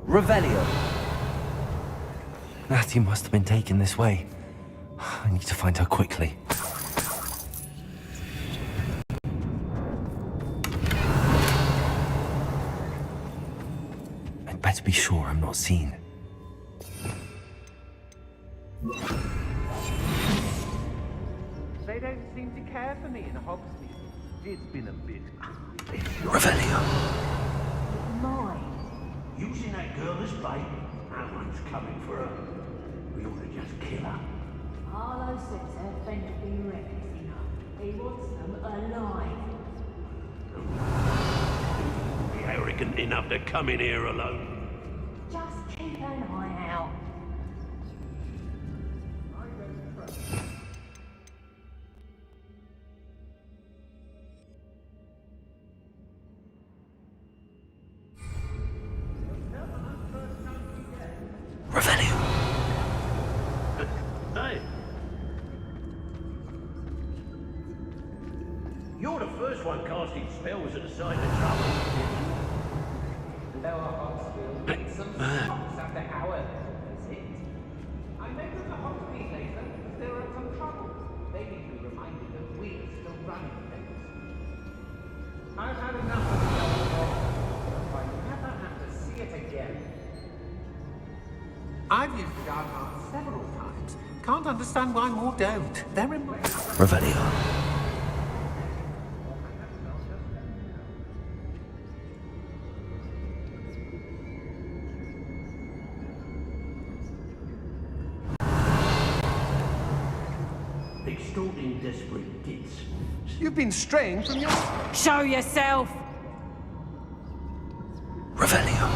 Revelio. Natty must have been taken this way. I need to find her quickly. I'd better be sure I'm not seen. They don't seem to care for me in Hogsmeade. It's been a bit... Revelio. Mine. Using that girl as bait? No one's coming for her. We ought to just kill her. Harlow says her friend will be reckless enough. He wants them alive. Be arrogant enough to come in here alone. Just keep an eye out. Revelio. Hey! You're the first one casting spells at the sight of trouble. Lower Hogsfield needs some stops after our visit. I met with the Hogsmeade later because there are some trouble. They need to be reminded that we're still running things. I've had enough of the old world. I never have to see it again. I've used the guard mark several times. Can't understand why more don't. They're in... Revelio. Extorting desperate gits. You've been straying from your... Show yourself! Revelio.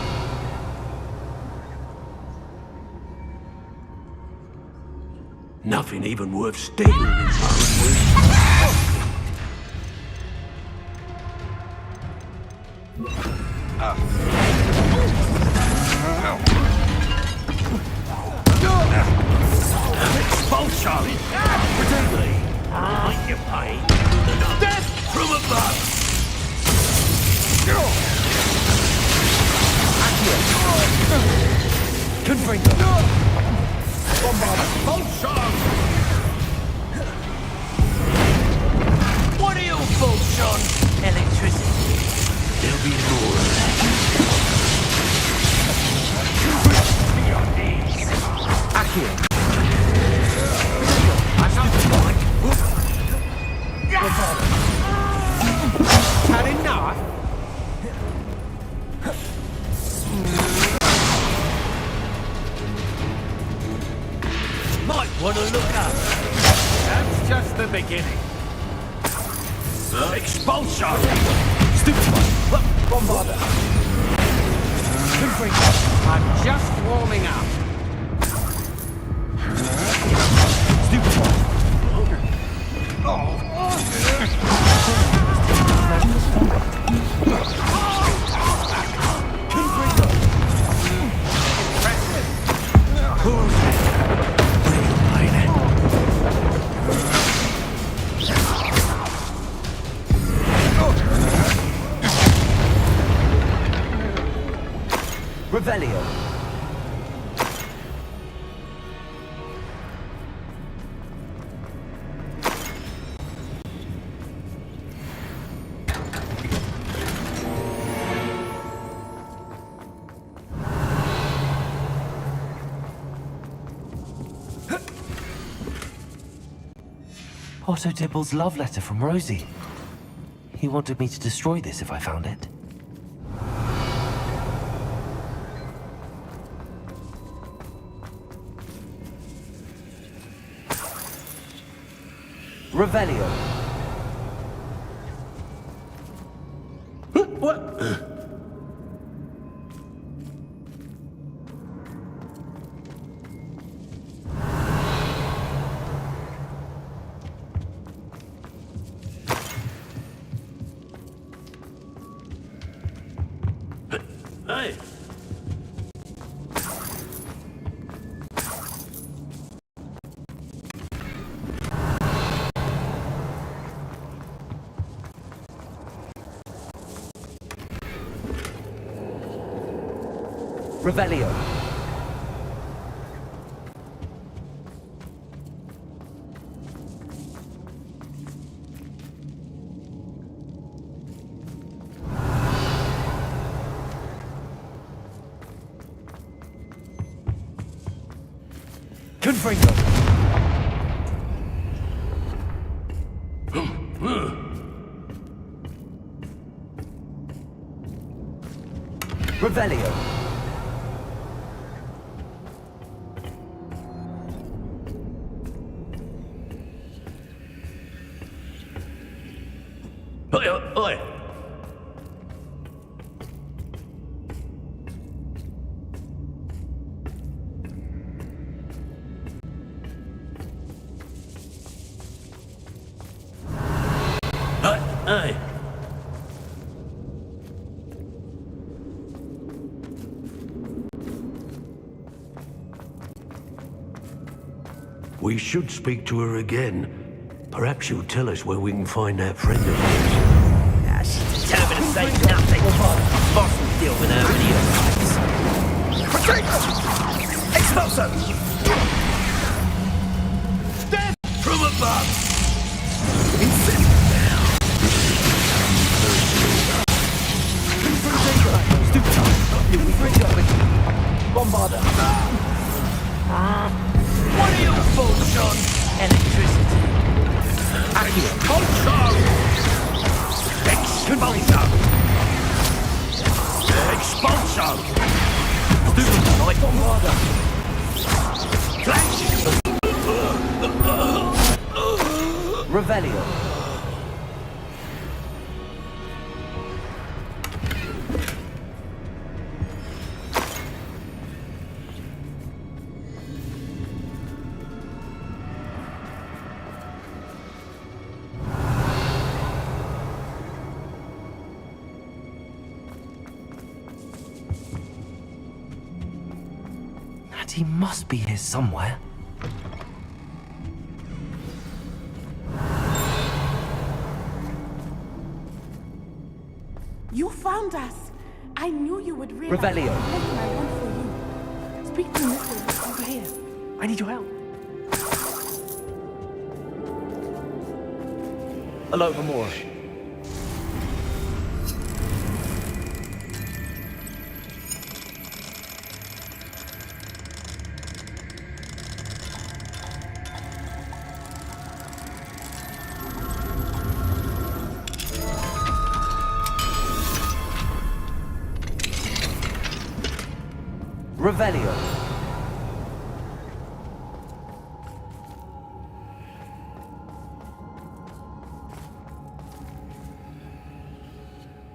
Nothing even worth stealing in Hogwarts. Expulsion! Particularly, might you pay death from above? Confringo. Expulsion! What are you folks on? Electricity. There'll be more of that. Be on these. Accio. I'm not like. Had enough? Might want to look up. That's just the beginning. Expulsion! Stupid one. Bombarda. Confringo. I'm just warming up. Stupid one. Revelio. Otto Dibble's love letter from Rosie. He wanted me to destroy this if I found it. Revelio. What? Hey! Revelio. Confringo. Revelio. Oi, oi! Hey! We should speak to her again. Perhaps she'll tell us where we can find that friend of yours. She's determined to say nothing. Boss will deal with her when he arrives. Retreat! Expulso! Stand from above! Bombarder. What are you folks on? Electricity. Expulso! Expulso! Expulso! Like Bombarder. Flash! Revelio. He must be here somewhere. You found us. I knew you would realize. Revelio. Everything I want for you. Speak to Mr. over here. I need your help. Hello, Gamora. Revelio.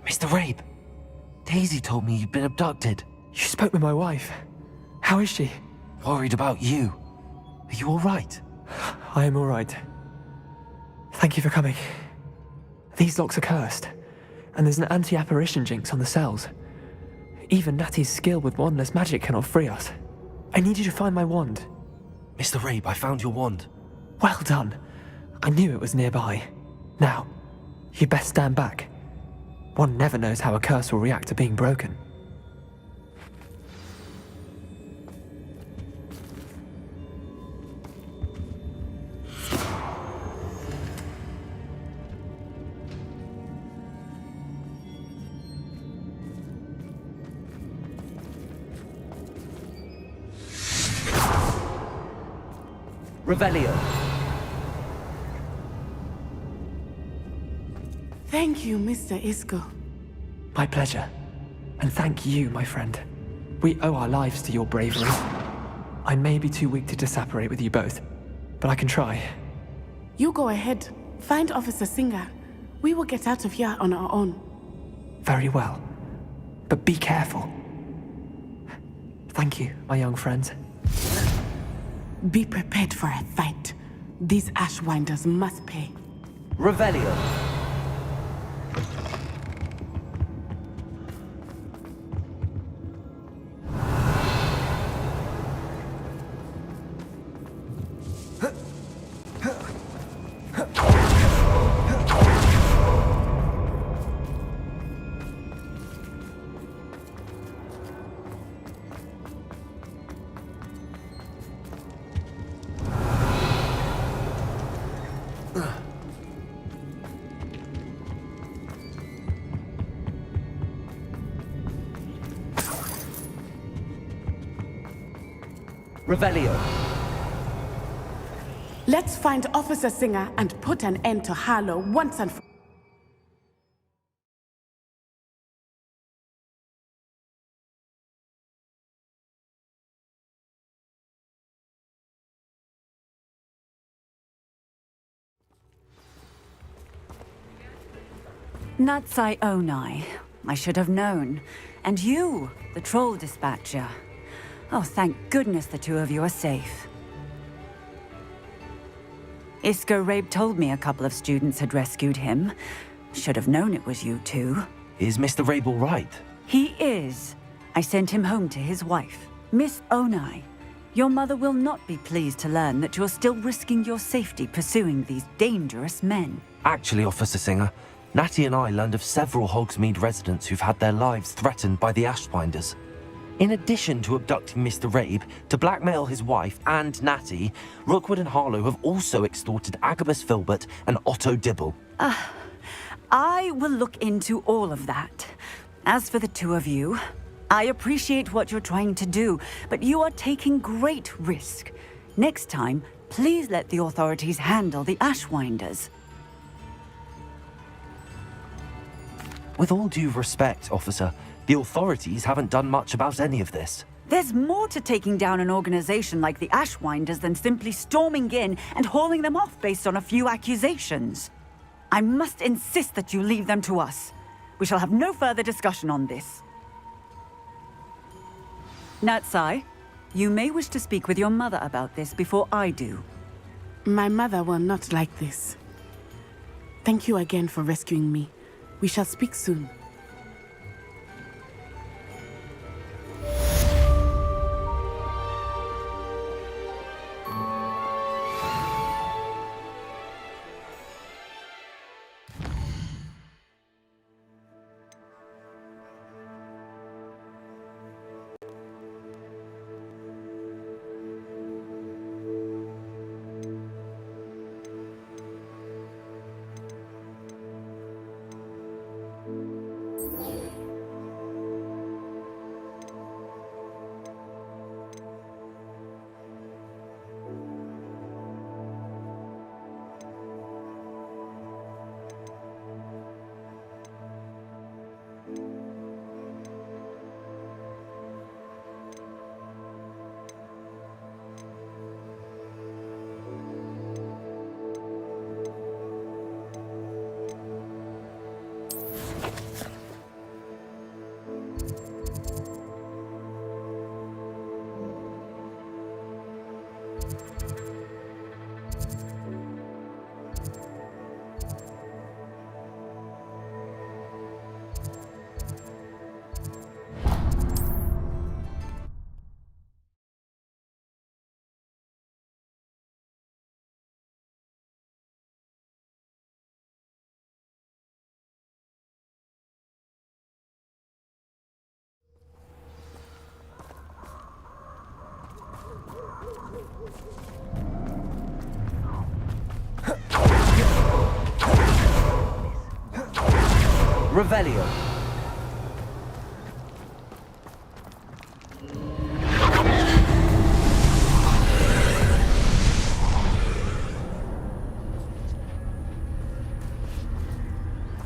Mr. Rabe, Daisy told me you'd been abducted. You spoke with my wife. How is she? Worried about you. Are you all right? I am all right. Thank you for coming. These locks are cursed, and there's an anti-apparition jinx on the cells. Even Natty's skill with wandless magic cannot free us. I need you to find my wand. Mr. Rabe, I found your wand. Well done. I knew it was nearby. Now, you best stand back. One never knows how a curse will react to being broken. Revelio. Thank you, Mr. Isco. My pleasure. And thank you, my friend. We owe our lives to your bravery. I may be too weak to disapparate with you both, but I can try. You go ahead. Find Officer Singer. We will get out of here on our own. Very well. But be careful. Thank you, my young friends. Be prepared for a fight. These Ashwinders must pay. Revelio. Revelio. Let's find Officer Singer and put an end to Harlow once and for Natsai Onai. I should have known. And you, the troll dispatcher. Oh, thank goodness the two of you are safe. Isco Rabe told me a couple of students had rescued him. Should have known it was you two. Is Mr. Rabe all right? He is. I sent him home to his wife, Miss Onai. Your mother will not be pleased to learn that you're still risking your safety pursuing these dangerous men. Actually, Officer Singer, Natty and I learned of several Hogsmeade residents who've had their lives threatened by the Ashbinders. In addition to abducting Mr. Rabe to blackmail his wife and Natty, Rookwood and Harlow have also extorted Agabus Filbert and Otto Dibble. I will look into all of that. As for the two of you, I appreciate what you're trying to do, but you are taking great risk. Next time, please let the authorities handle the Ashwinders. With all due respect, officer, the authorities haven't done much about any of this. There's more to taking down an organization like the Ashwinders than simply storming in and hauling them off based on a few accusations. I must insist that you leave them to us. We shall have no further discussion on this. Natsai, you may wish to speak with your mother about this before I do. My mother will not like this. Thank you again for rescuing me. We shall speak soon. Revelio.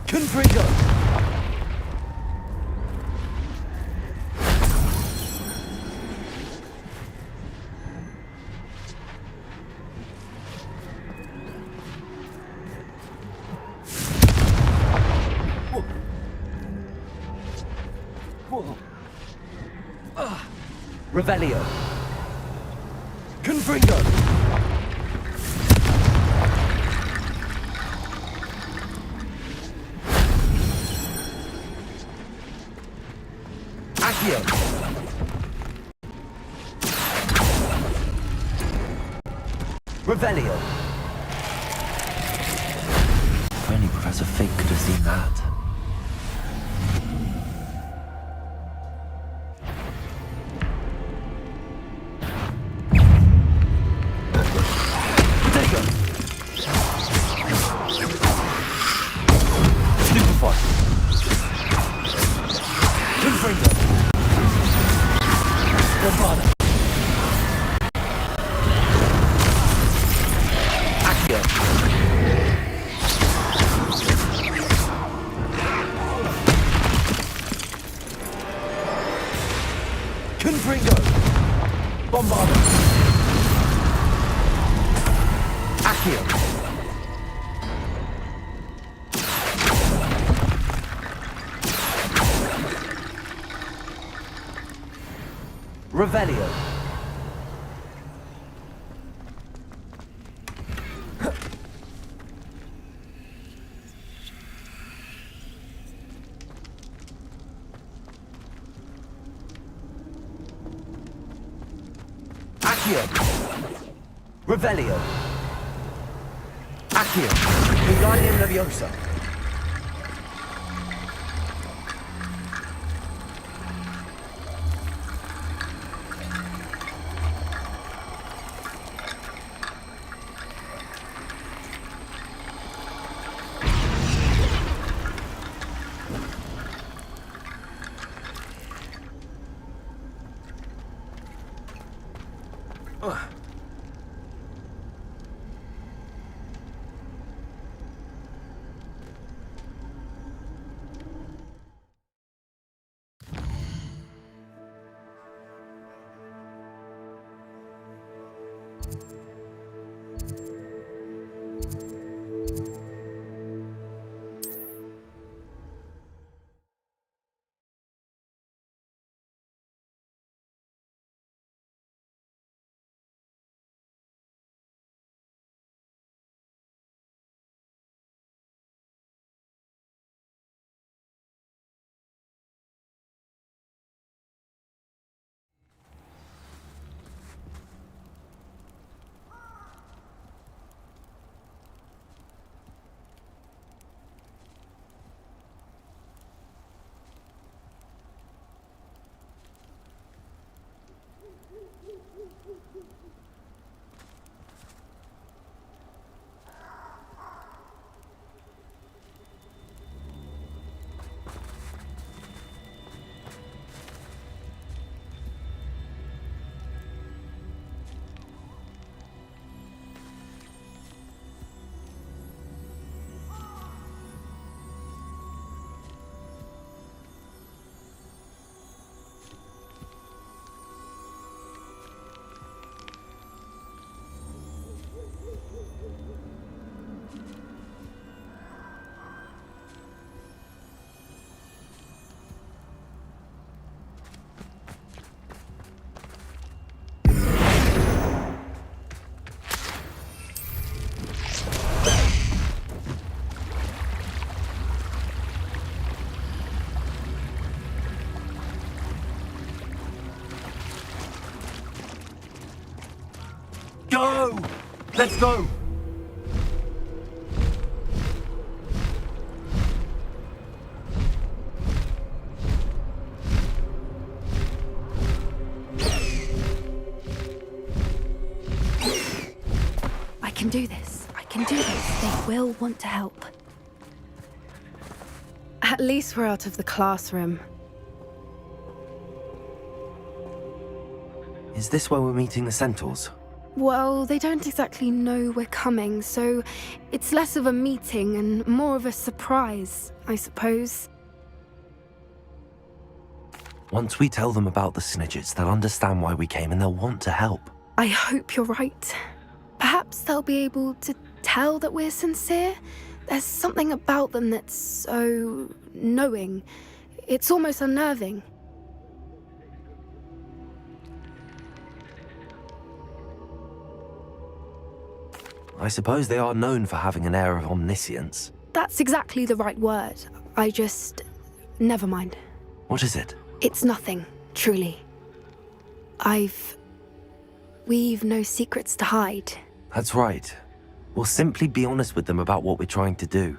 Confringo. Revelio. Confringo. Accio. Revelio. If only Professor Fig could have seen that. Revelio. Accio. Revelio. Accio. Wingardium Leviosa. Go! Let's go! I can do this. I can do this. They will want to help. At least we're out of the classroom. Is this where we're meeting the Centaurs? Well, they don't exactly know we're coming, so it's less of a meeting and more of a surprise, I suppose. Once we tell them about the Snidgets, they'll understand why we came and they'll want to help. I hope you're right. Perhaps they'll be able to tell that we're sincere. There's something about them that's so knowing. It's almost unnerving. I suppose they are known for having an air of omniscience. That's exactly the right word. Never mind. What is it? It's nothing, truly. We've no secrets to hide. That's right. We'll simply be honest with them about what we're trying to do.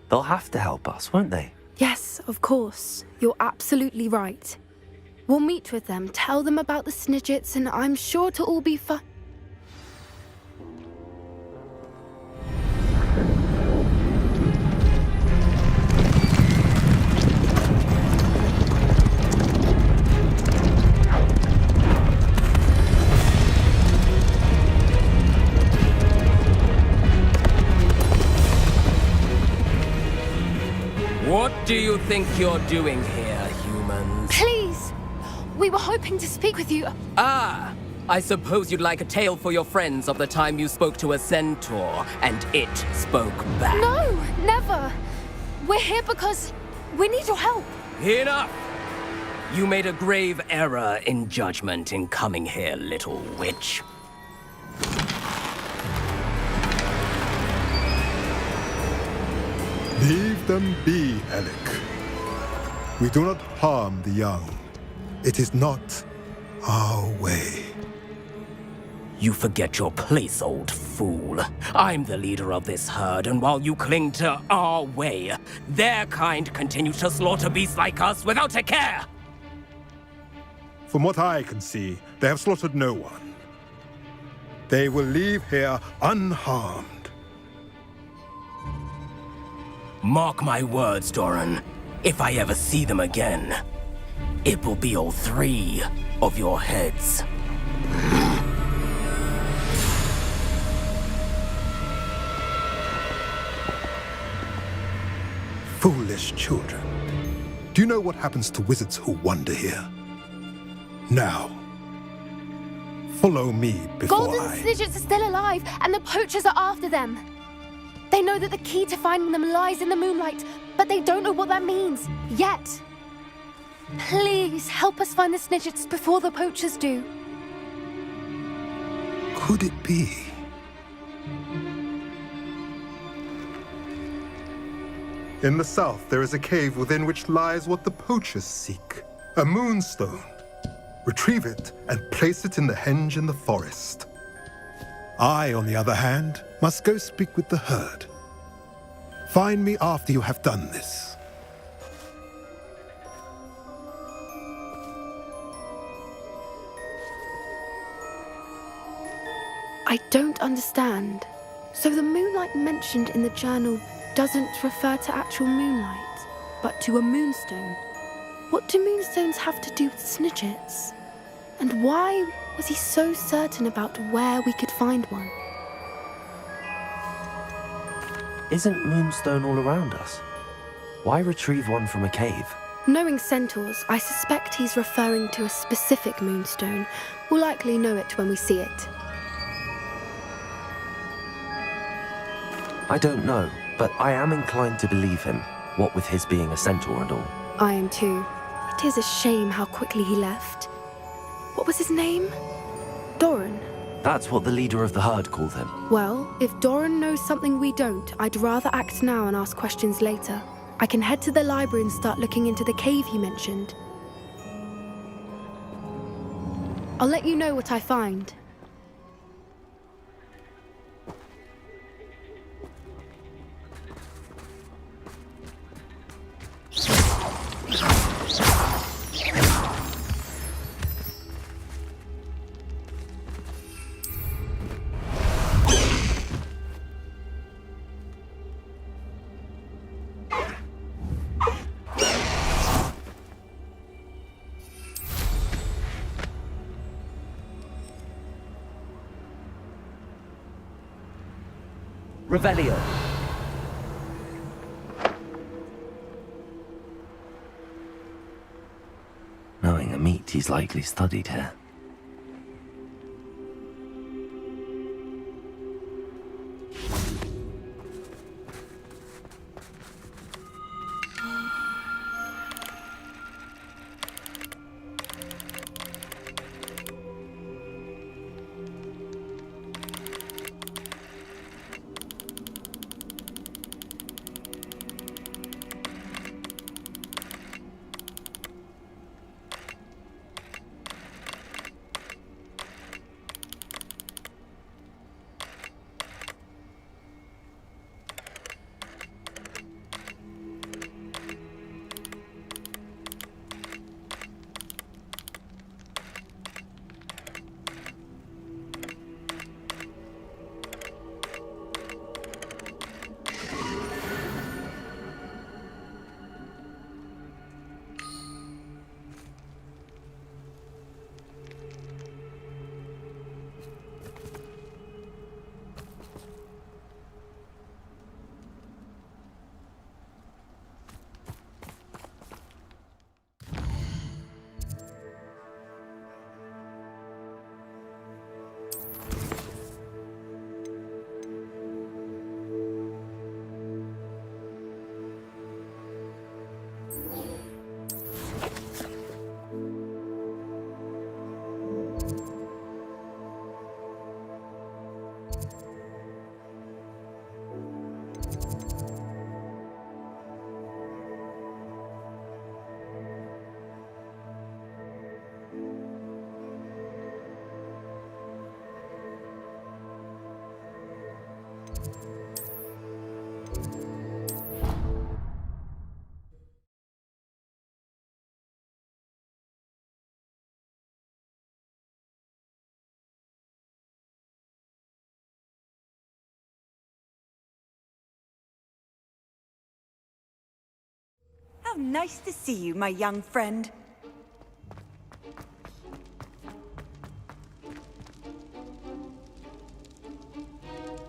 They'll have to help us, won't they? Yes, of course. You're absolutely right. We'll meet with them, tell them about the Snidgets, and I'm sure it'll all be fun. What do you think you're doing here, humans? Please! We were hoping to speak with you. Ah! I suppose you'd like a tale for your friends of the time you spoke to a centaur, and it spoke back. No, never! We're here because we need your help. Enough! You made a grave error in judgment in coming here, little witch. Leave them be, Alec. We do not harm the young. It is not our way. You forget your place, old fool. I'm the leader of this herd, and while you cling to our way, their kind continue to slaughter beasts like us without a care! From what I can see, they have slaughtered no one. They will leave here unharmed. Mark my words, Doran. If I ever see them again, it will be all 3 of your heads. Foolish children. Do you know what happens to wizards who wander here? Now, follow me before Golden Snidgets are still alive, and the poachers are after them. They know that the key to finding them lies in the moonlight, but they don't know what that means, yet. Please, help us find the Snidgets before the poachers do. Could it be? In the south, there is a cave within which lies what the poachers seek. A moonstone. Retrieve it and place it in the henge in the forest. I, on the other hand, must go speak with the herd. Find me after you have done this. I don't understand. So the moonlight mentioned in the journal doesn't refer to actual moonlight, but to a moonstone. What do moonstones have to do with Snidgets? And why was he so certain about where we could find one? Isn't Moonstone all around us? Why retrieve one from a cave? Knowing centaurs, I suspect he's referring to a specific moonstone. We'll likely know it when we see it. I don't know, but I am inclined to believe him, what with his being a centaur and all. I am too. It is a shame how quickly he left. What was his name? Doran. That's what the leader of the herd called him. Well, if Doran knows something we don't, I'd rather act now and ask questions later. I can head to the library and start looking into the cave he mentioned. I'll let you know what I find. Revelio. Knowing a meat, he's likely studied here. nice to see you, my young friend.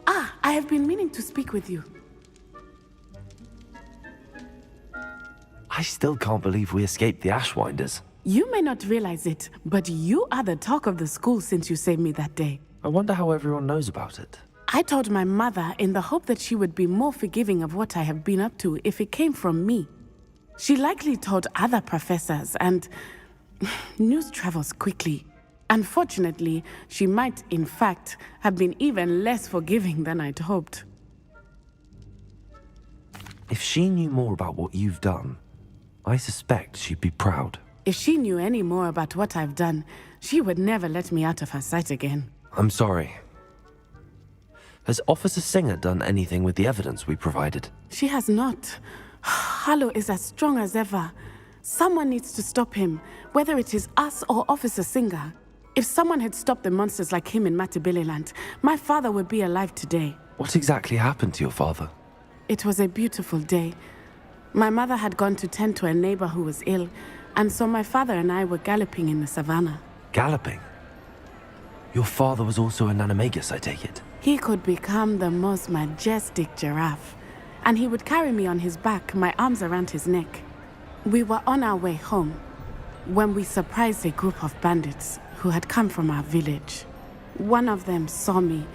Ah, I have been meaning to speak with you. I still can't believe we escaped the Ashwinders. You may not realize it, but you are the talk of the school since you saved me that day. I wonder how everyone knows about it. I told my mother in the hope that she would be more forgiving of what I have been up to if it came from me. She likely told other professors, and news travels quickly. Unfortunately, she might, in fact, have been even less forgiving than I'd hoped. If she knew more about what you've done, I suspect she'd be proud. If she knew any more about what I've done, she would never let me out of her sight again. I'm sorry. Has Officer Singer done anything with the evidence we provided? She has not. Harlow is as strong as ever. Someone needs to stop him, whether it is us or Officer Singer. If someone had stopped the monsters like him in Matabeleland, my father would be alive today. What exactly happened to your father? It was a beautiful day. My mother had gone to tend to a neighbor who was ill, and so my father and I were galloping in the savannah. Galloping? Your father was also an animagus, I take it? He could become the most majestic giraffe, and he would carry me on his back, my arms around his neck. We were on our way home when we surprised a group of bandits who had come from our village. One of them saw me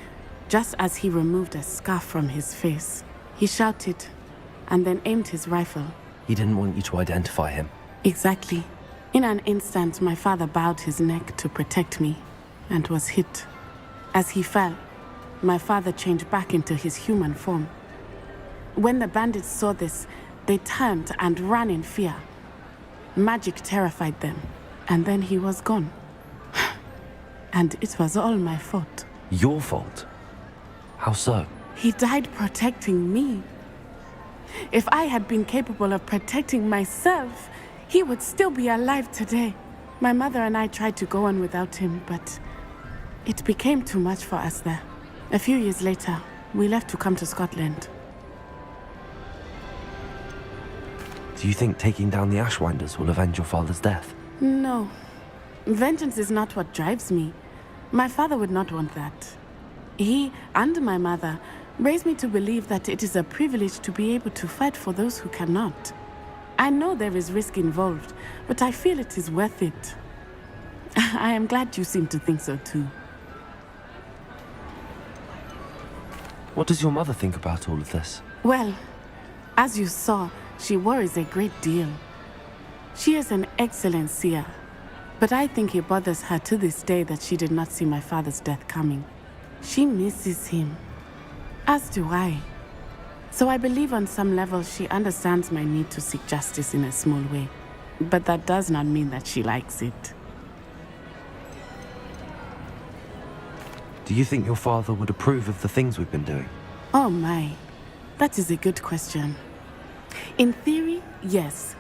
just as he removed a scarf from his face. He shouted and then aimed his rifle. He didn't want you to identify him. Exactly. In an instant, my father bowed his neck to protect me and was hit. As he fell, my father changed back into his human form. When the bandits saw this, they turned and ran in fear. Magic terrified them, and then he was gone. And it was all my fault. Your fault? How so? He died protecting me. If I had been capable of protecting myself, he would still be alive today. My mother and I tried to go on without him, but it became too much for us there. A few years later, we left to come to Scotland. Do you think taking down the Ashwinders will avenge your father's death? No. Vengeance is not what drives me. My father would not want that. He and my mother raised me to believe that it is a privilege to be able to fight for those who cannot. I know there is risk involved, but I feel it is worth it. I am glad you seem to think so too. What does your mother think about all of this? Well, as you saw, she worries a great deal. She is an excellent seer, but I think it bothers her to this day that she did not see my father's death coming. She misses him, as do I. So I believe on some level she understands my need to seek justice in a small way, but that does not mean that she likes it. Do you think your father would approve of the things we've been doing? Oh my, that is a good question. In theory, yes,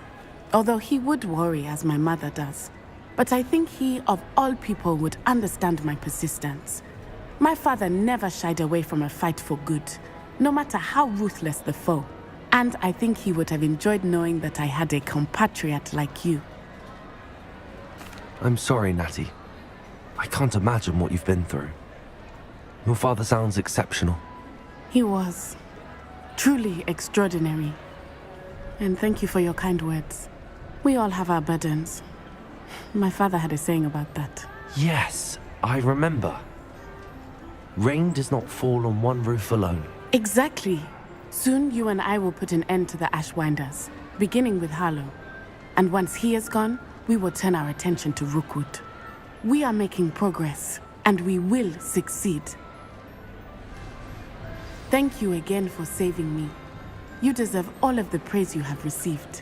although he would worry as my mother does. But I think he, of all people, would understand my persistence. My father never shied away from a fight for good, no matter how ruthless the foe. And I think he would have enjoyed knowing that I had a compatriot like you. I'm sorry, Natty. I can't imagine what you've been through. Your father sounds exceptional. He was. Truly extraordinary. And thank you for your kind words. We all have our burdens. My father had a saying about that. Yes, I remember. Rain does not fall on one roof alone. Exactly. Soon you and I will put an end to the Ashwinders, beginning with Harlow. And once he is gone, we will turn our attention to Rookwood. We are making progress, and we will succeed. Thank you again for saving me. You deserve all of the praise you have received.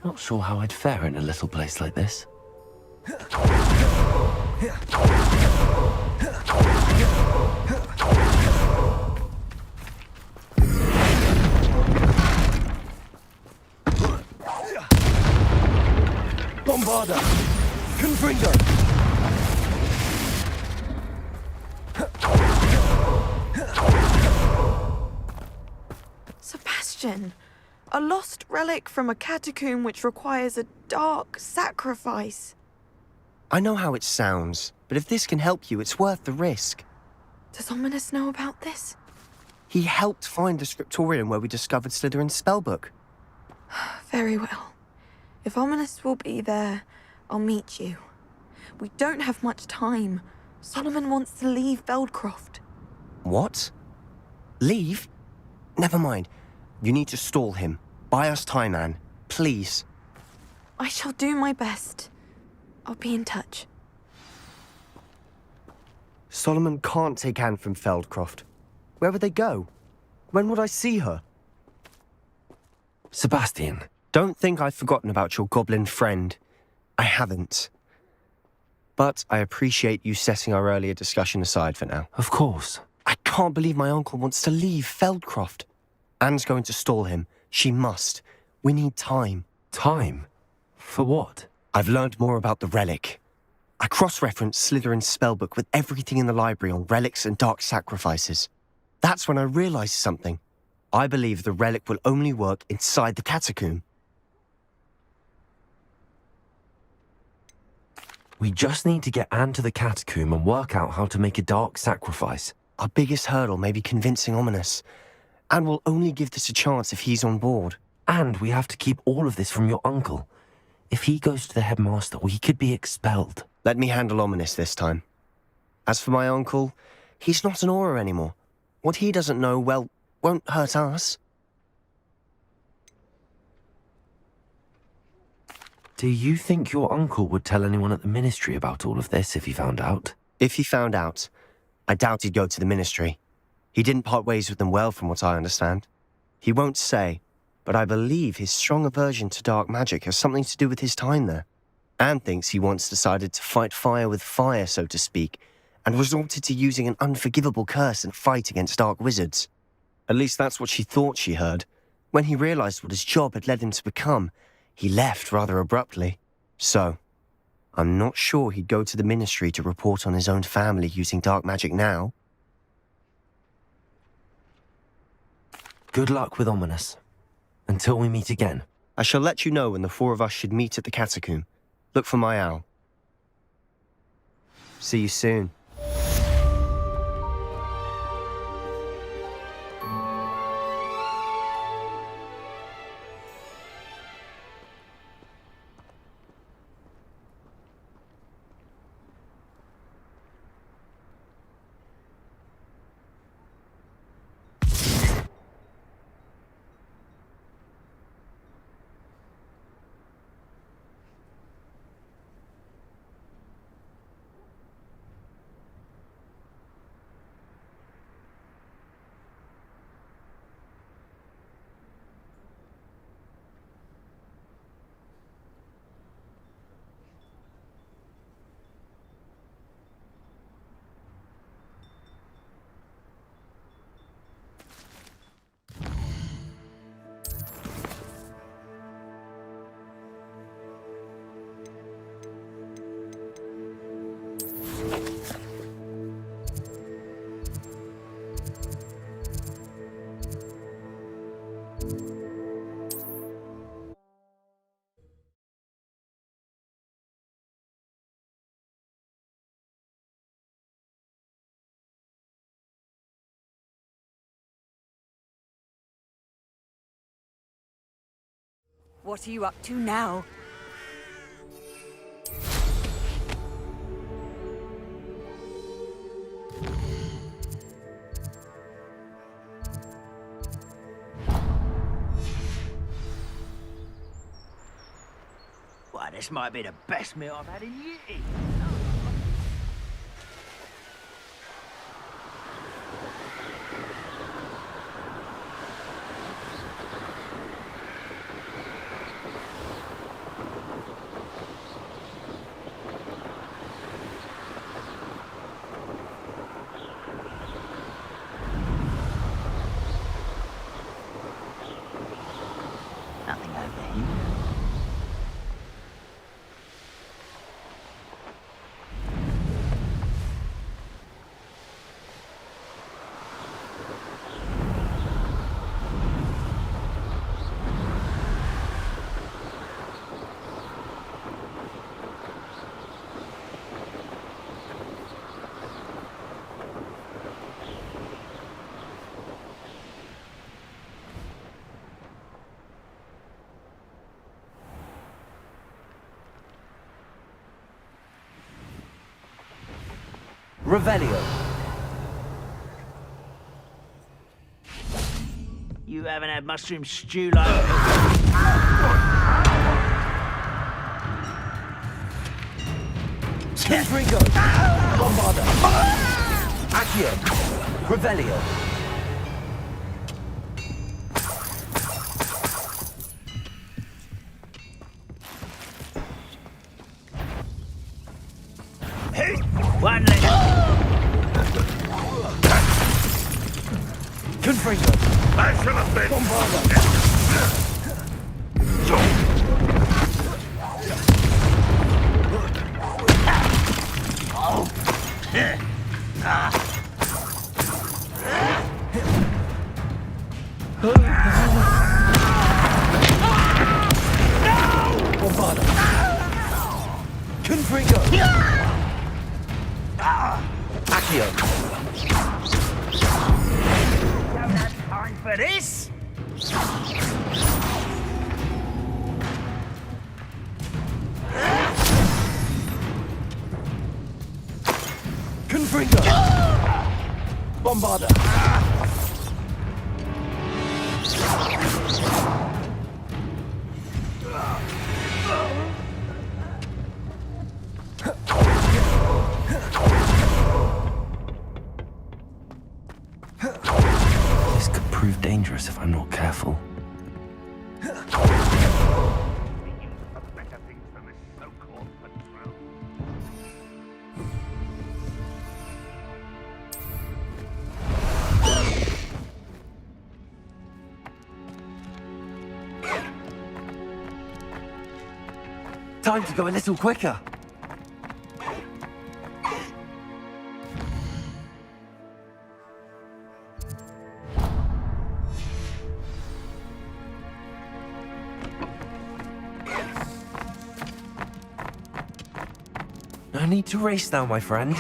Not sure how I'd fare in a little place like this. Bombarda! Confringo! Sebastian, a lost relic from a catacomb which requires a dark sacrifice. I know how it sounds, but if this can help you, it's worth the risk. Does Ominous know about this? He helped find the scriptorium where we discovered Slytherin's spellbook. Very well. If Ominous will be there, I'll meet you. We don't have much time. Solomon wants to leave Feldcroft. What? Leave? Never mind. You need to stall him. Buy us time, Anne. Please. I shall do my best. I'll be in touch. Solomon can't take Anne from Feldcroft. Where would they go? When would I see her? Sebastian. Don't think I've forgotten about your goblin friend. I haven't. But I appreciate you setting our earlier discussion aside for now. Of course. I can't believe my uncle wants to leave Feldcroft. Anne's going to stall him. She must. We need time. Time? For what? I've learned more about the relic. I cross-referenced Slytherin's spellbook with everything in the library on relics and dark sacrifices. That's when I realized something. I believe the relic will only work inside the catacomb. We just need to get Anne to the catacomb and work out how to make a dark sacrifice. Our biggest hurdle may be convincing Ominous. Anne will only give this a chance if he's on board. And we have to keep all of this from your uncle. If he goes to the headmaster, we could be expelled. Let me handle Ominous this time. As for my uncle, he's not an Auror anymore. What he doesn't know, well, won't hurt us. Do you think your uncle would tell anyone at the ministry about all of this if he found out? If he found out, I doubt he'd go to the ministry. He didn't part ways with them well, from what I understand. He won't say, but I believe his strong aversion to dark magic has something to do with his time there. Anne thinks he once decided to fight fire with fire, so to speak, and resorted to using an unforgivable curse in a fight against dark wizards. At least that's what she thought she heard. When he realized what his job had led him to become, he left rather abruptly. So, I'm not sure he'd go to the ministry to report on his own family using dark magic now. Good luck with Ominous. Until we meet again. I shall let you know when the four of us should meet at the catacomb. Look for my owl. See you soon. What are you up to now? Why, this might be the best meal I've had in years. Revelio. You haven't had mushroom stew like Confringo. Bombarda. Accio. Revelio. Hey, one left. Confringo. I shall have been. Bombarda. Confringo. Accio. Don't have time for this. Confringo. Bombarda. This could prove dangerous if I'm not careful. Time to go a little quicker. No need to race now, my friend.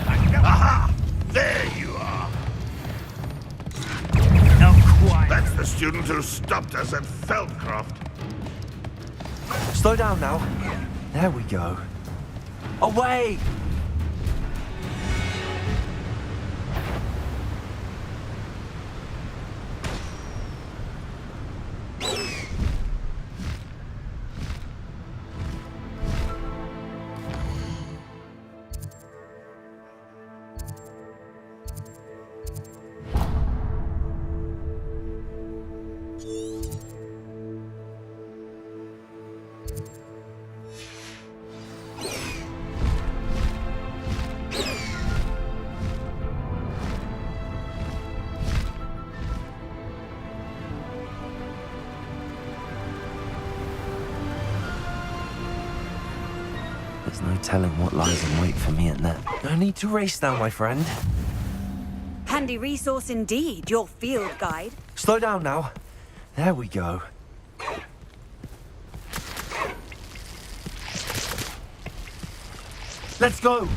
Aha! There you are. Not quite. That's the student who stopped us at Feldcroft. Slow down now. There we go. Away! There's no telling what lies in wait for me at that. No need to race now, my friend. Handy resource indeed, your field guide. Slow down now. There we go. Let's go!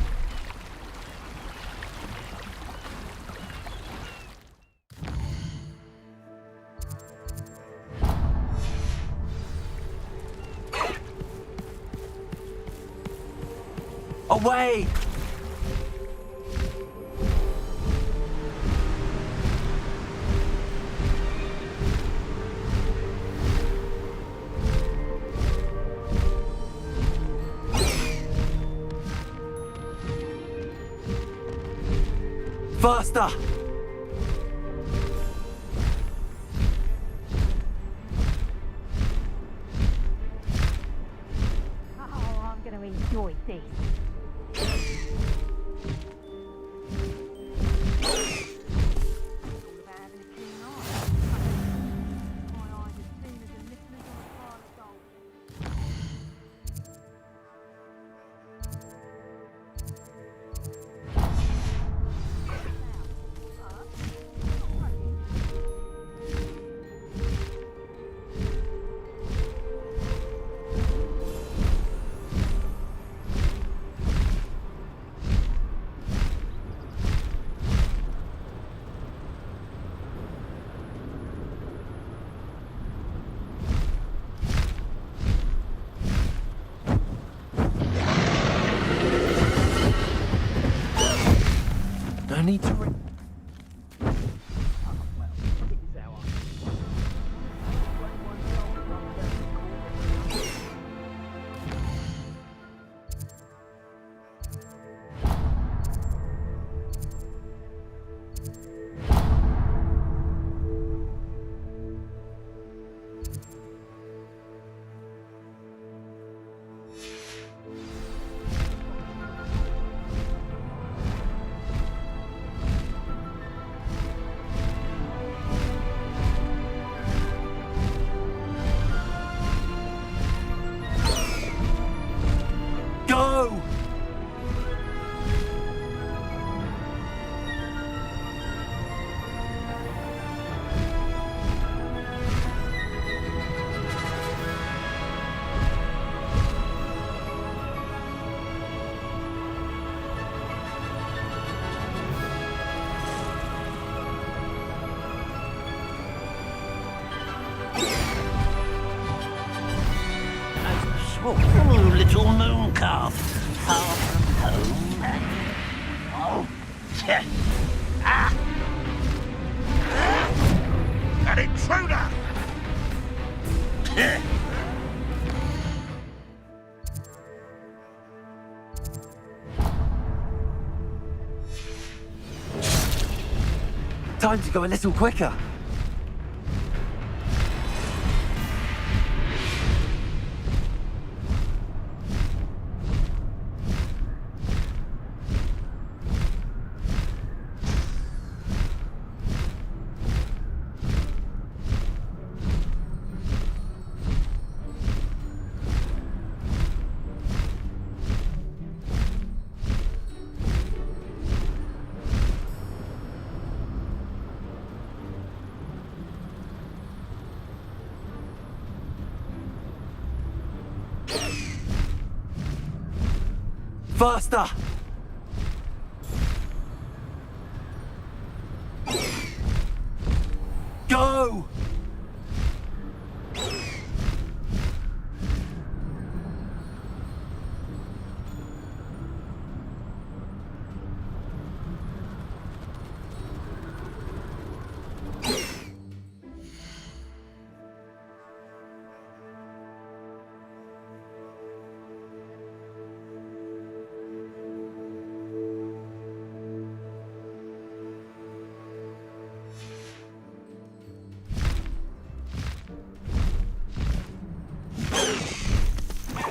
Away! Faster! Oh, I'm going to enjoy this. No need to. Go! Oh, little moon calf, far from home. Oh, tch. Ah! An intruder! Time to go a little quicker. Faster! Go!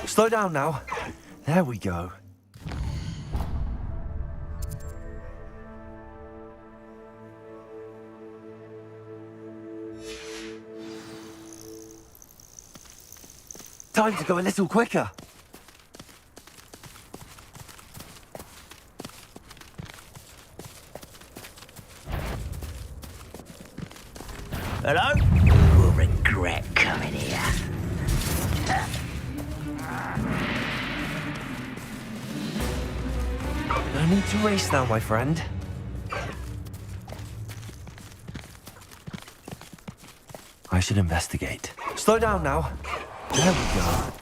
Slow down now. There we go. Time to go a little quicker. Hello? You will regret coming here. No need to race now, my friend. I should investigate. Slow down now. There we go.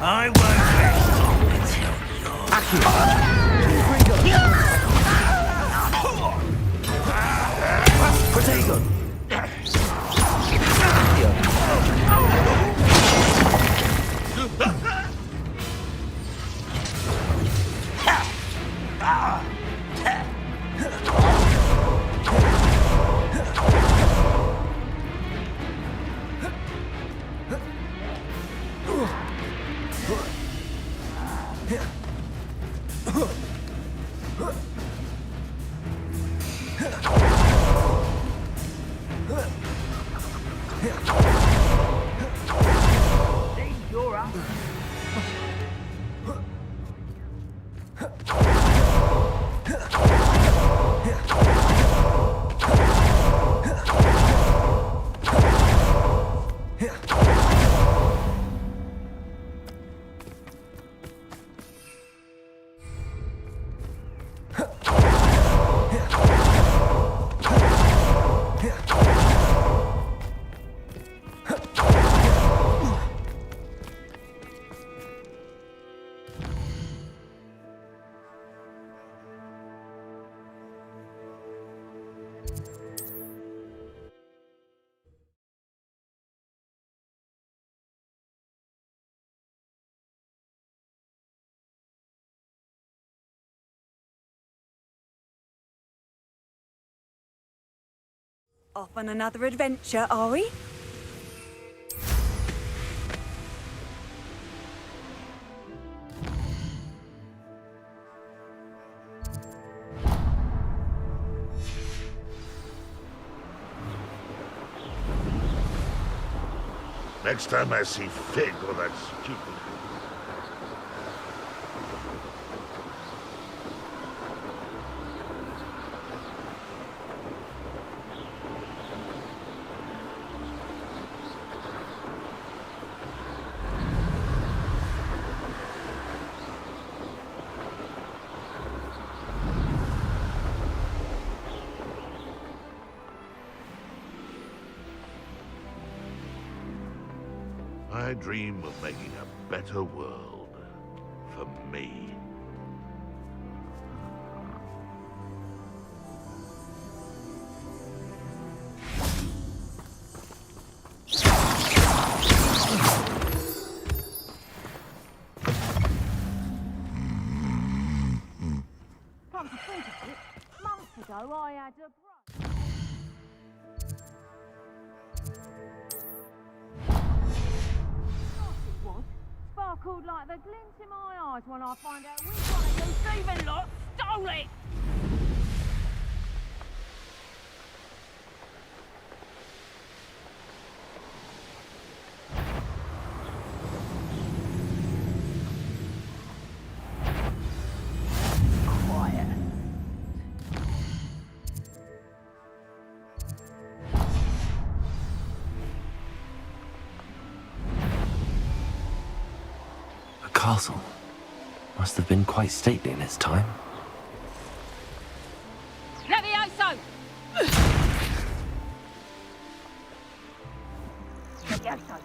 I won't rest until Off on another adventure, are we? Next time I see Fig or that stupid... I dream of making a better world for me. Come to think of it, months ago I had a sparkled like the glint in my eyes when I find out which one of you thieving lot stole it! Quiet. Castle must have been quite stately in its time. Levioso! Levioso!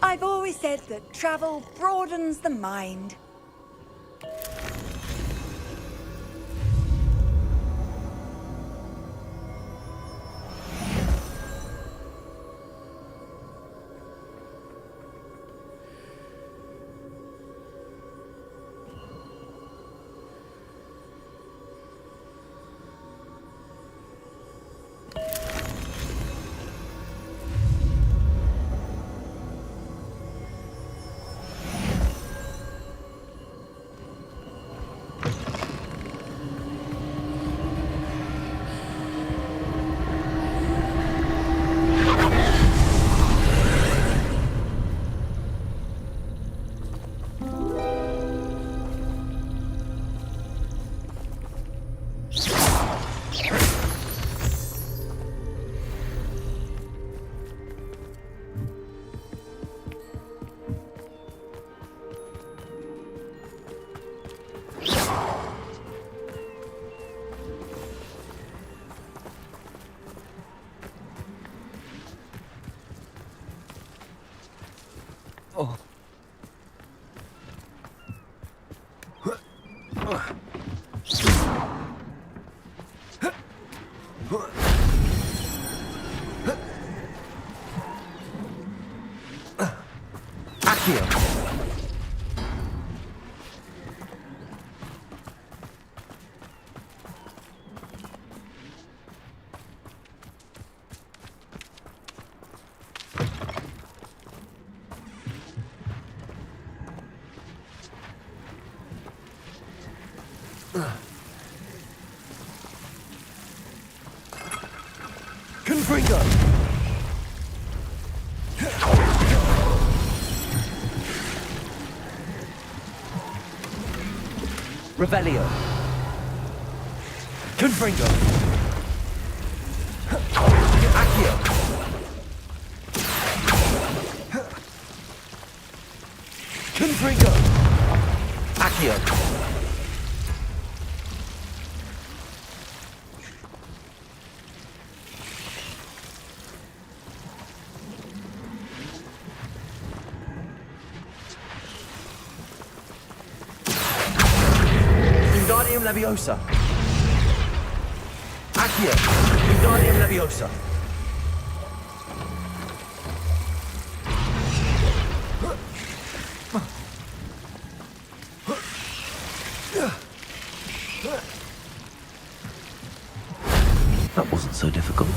I've always said that travel broadens the mind. Confringo! Revelio! Confringo! Accio! Confringo! Accio! Wingardium Leviosa. Accio. Wingardium Leviosa. That wasn't so difficult.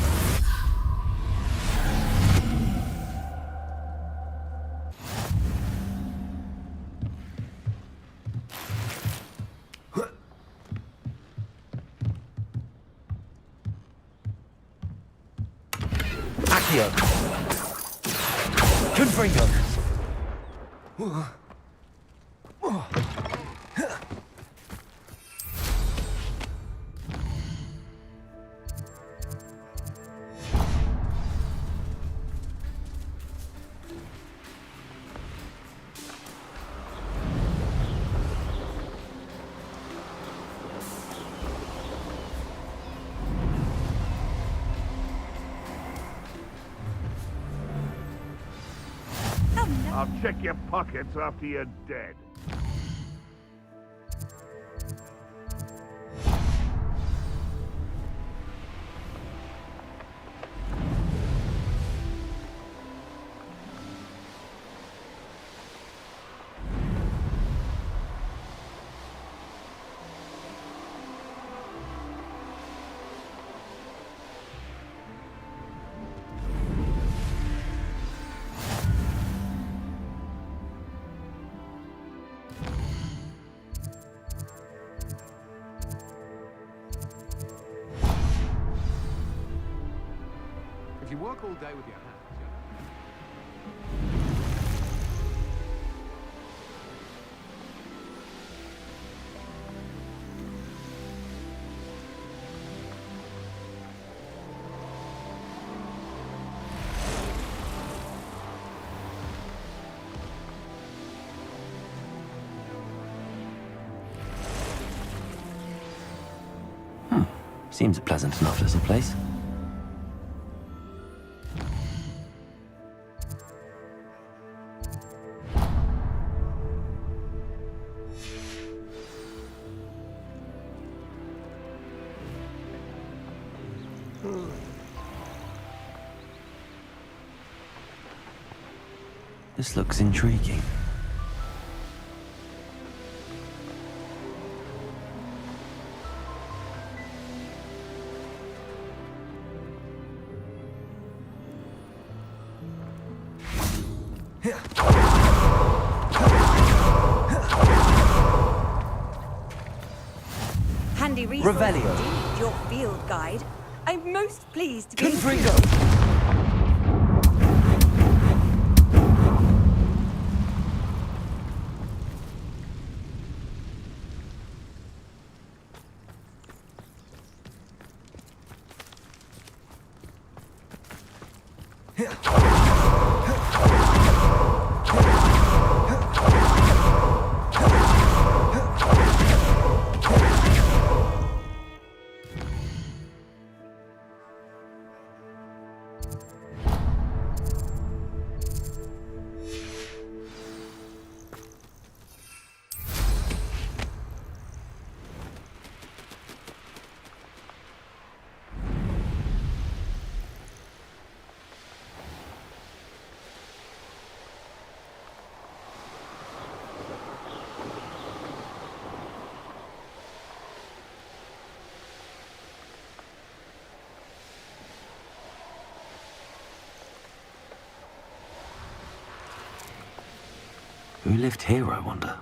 Accio! Confringo! I'll check your pockets after you're dead. If you work all day with your hands, Seems a pleasant enough little place. This looks intriguing. Handy resource Revelio. indeed, your field guide. I'm most pleased to be... Confringo! Who lived here, I wonder?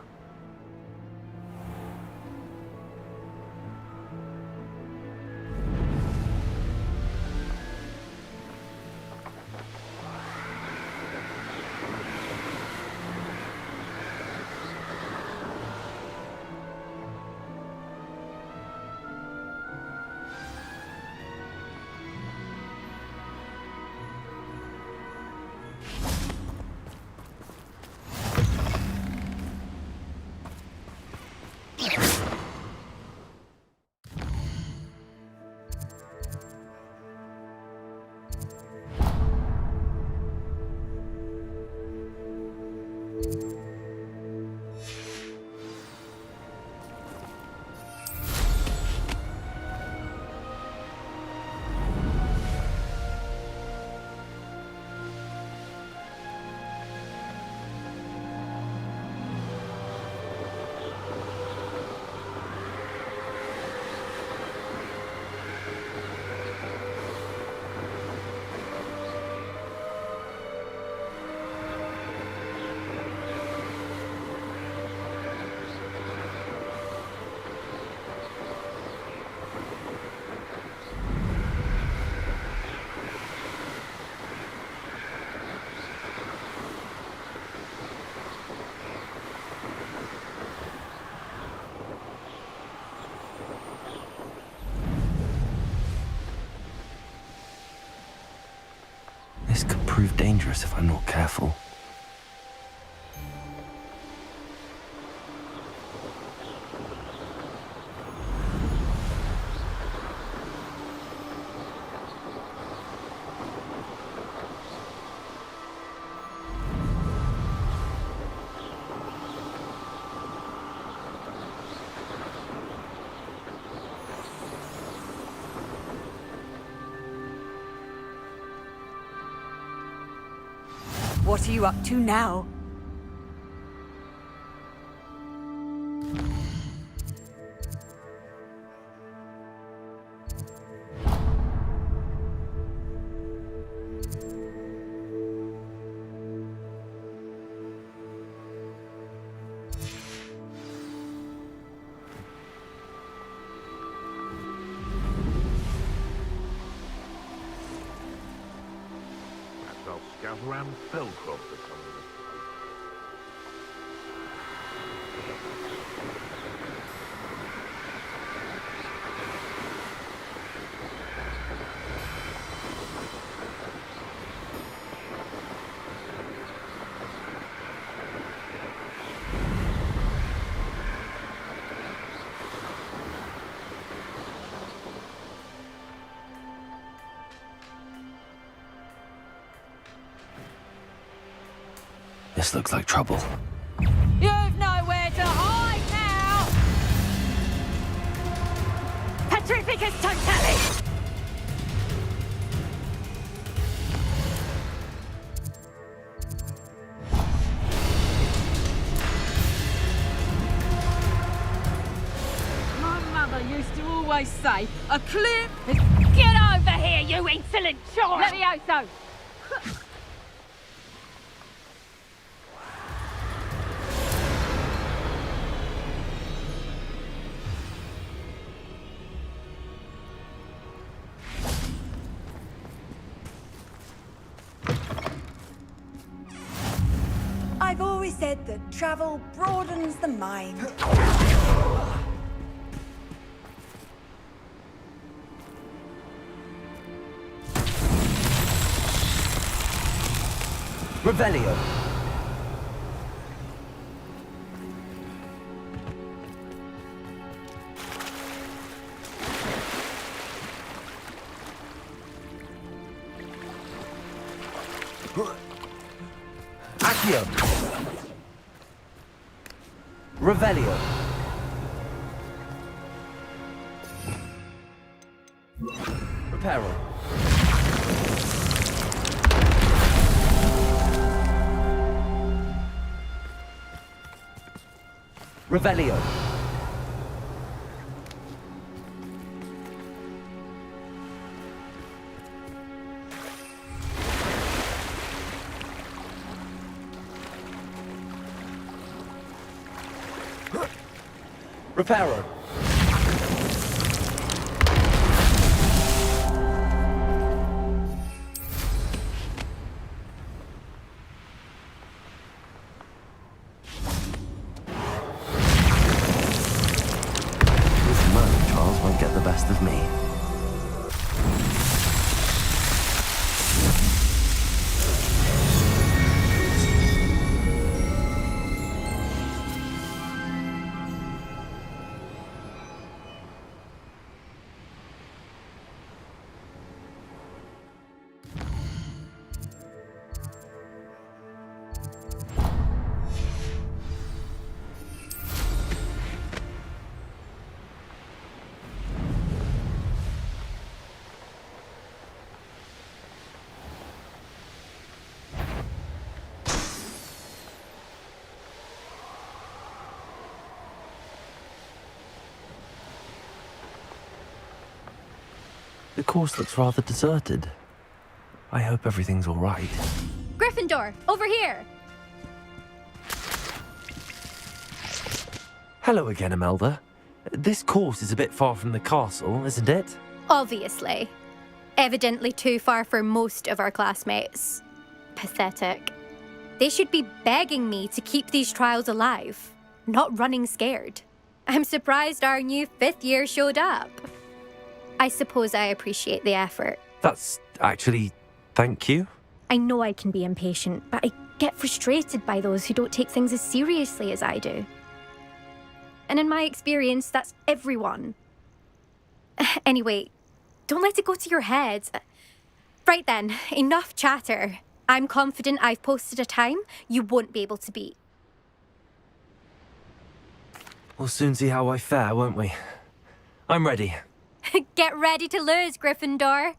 This could prove dangerous if I'm not careful. What are you up to now? I'll scout around Felcroft for some of this. This looks like trouble. You've nowhere to hide now! Petrificus Totalis! My mother used to always say, a clip is... Get over here, you insolent child! Let me out so! I've always said that travel broadens the mind. Revelio. Accio. Revelio. Reparo. Revelio. Reparo. This man, Charles, won't get the best of me. The course looks rather deserted. I hope everything's all right. Gryffindor, over here! Hello again, Imelda. This course is a bit far from the castle, isn't it? Obviously. Evidently too far for most of our classmates. Pathetic. They should be begging me to keep these trials alive, not running scared. I'm surprised our new 5th year showed up. I suppose I appreciate the effort. That's actually... thank you. I know I can be impatient, but I get frustrated by those who don't take things as seriously as I do. And in my experience, that's everyone. Anyway, don't let it go to your head. Right then, enough chatter. I'm confident I've posted a time you won't be able to beat. We'll soon see how I fare, won't we? I'm ready. Get ready to lose, Gryffindor.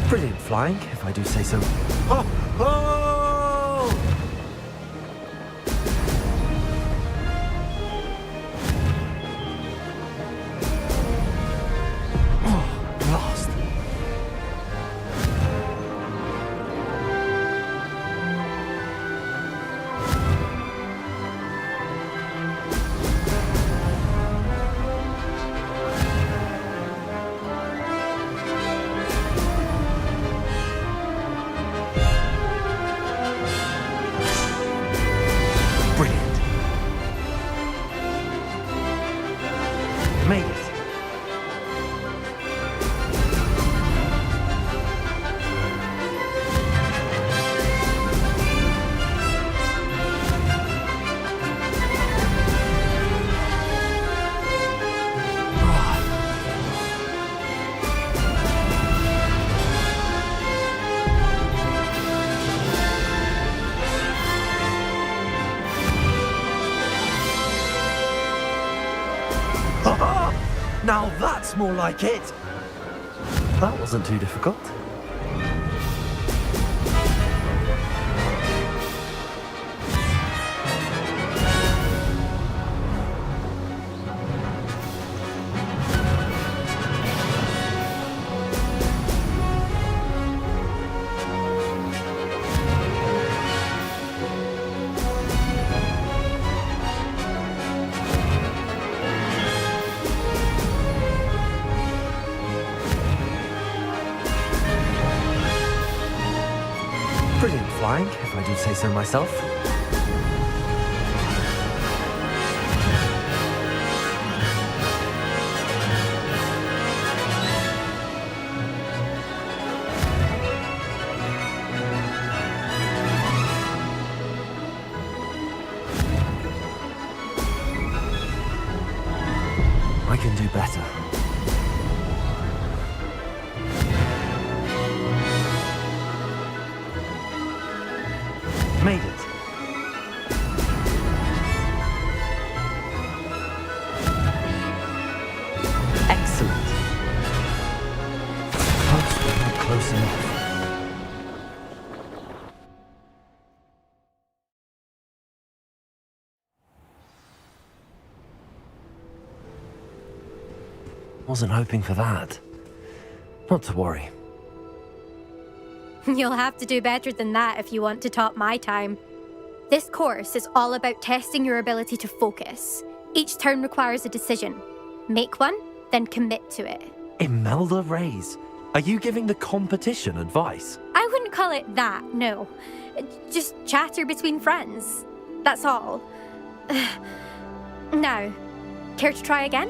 Brilliant flying, if I do say so. Oh! Oh! Oh, blast. Made it. Now that's more like it! That wasn't too difficult. Brilliant flying, if I do say so myself. I can do better. Made it. Excellent. Hopes we're not close enough. Wasn't hoping for that. Not to worry. You'll have to do better than that if you want to top my time. This course is all about testing your ability to focus. Each turn requires a decision. Make one, then commit to it. Imelda Reyes, are you giving the competition advice? I wouldn't call it that, no. Just chatter between friends. That's all. Now, care to try again?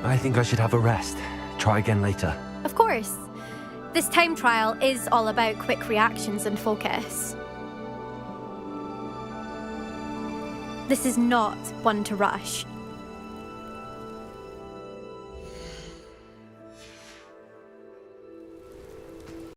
I think I should have a rest. Try again later. Of course. This time trial is all about quick reactions and focus. This is not one to rush.